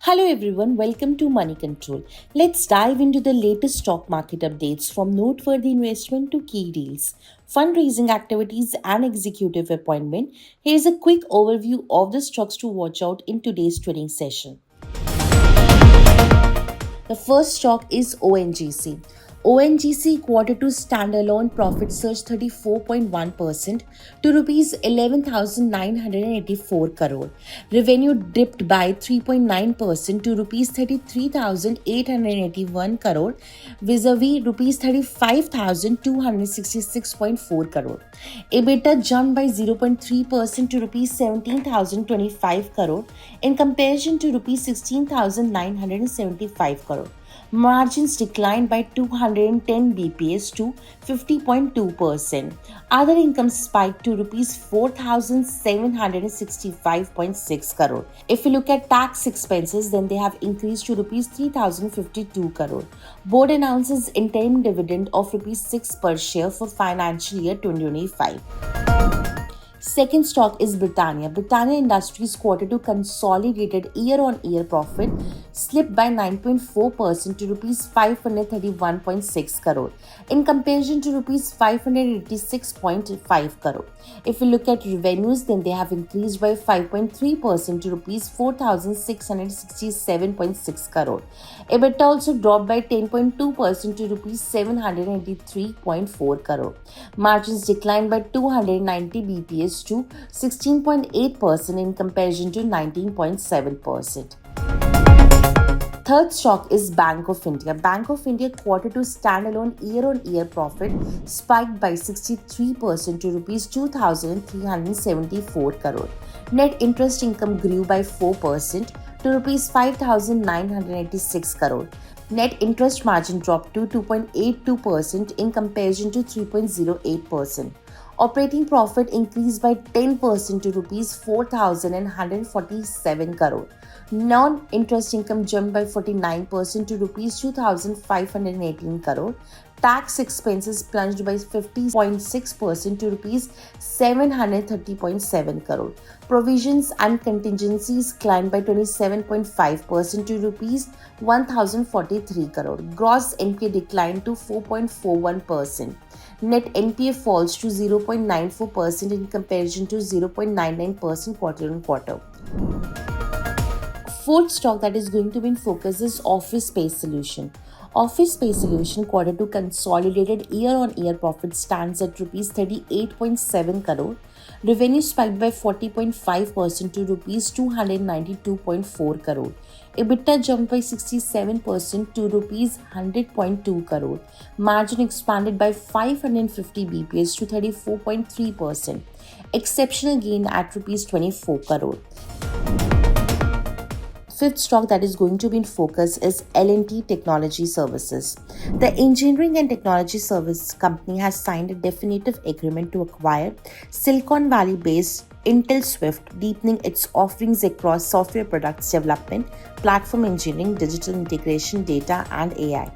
Hello everyone, welcome to Money Control. Let's dive into the latest stock market updates from noteworthy investment to key deals, fundraising activities and executive appointment. Here's a quick overview of the stocks to watch out in today's trading session. The first stock is ONGC. ONGC quarter 2 standalone profit surged 34.1% to rupees 11,984 crore. Revenue dipped by 3.9% to rupees 33,881 crore vis-a-vis rupees 35,266.4 crore. EBITDA jumped by 0.3% to rupees 17,025 crore in comparison to rupees 16,975 crore. Margins declined by 210 bps to 50.2%. Other income spiked to rupees 4,765.6 crore. If you look at tax expenses, then they have increased to rupees 3,052 crore. Board announces interim dividend of rupees 6 per share for financial year 2025. Second stock is Britannia. Britannia Industries quarter 2 consolidated year-on-year profit slipped by 9.4% to rupees 531.6 crore in comparison to rupees 586.5 crore. If we look at revenues, then they have increased by 5.3% to rupees 4,667.6 crore. EBITDA also dropped by 10.2% to rupees 783.4 crore. Margins declined by 290 bps to 16.8% in comparison to 19.7%. Third stock is Bank of India. Bank of India quarter 2 standalone year-on-year profit spiked by 63% to rupees 2,374 crore. Net interest income grew by 4% to rupees 5,986 crore. Net interest margin dropped to 2.82% in comparison to 3.08%. Operating profit increased by 10% to rupees 4,147 crore. Non-interest income jumped by 49% to rupees 2,518 crore. Tax expenses plunged by 50.6% to rupees 730.7 crore. Provisions and contingencies climbed by 27.5% to rupees 1,043 crore. Gross NPA declined to 4.41%. Net NPA falls to 0.94% in comparison to 0.99% quarter on quarter. Fourth stock that is going to be in focus is Office Space Solution. Office Space Solution quarter 2 consolidated year-on-year profit stands at rupees 38.7 crore. Revenue spiked by 40.5% to rupees 292.4 crore. EBITDA jumped by 67% to rupees 100.2 crore. Margin expanded by 550 bps to 34.3%. Exceptional gain at rupees 24 crore. Fifth stock that is going to be in focus is L&T Technology Services. The engineering and technology service company has signed a definitive agreement to acquire Silicon Valley-based Intel Swift, deepening its offerings across software products development, platform engineering, digital integration, data, and AI.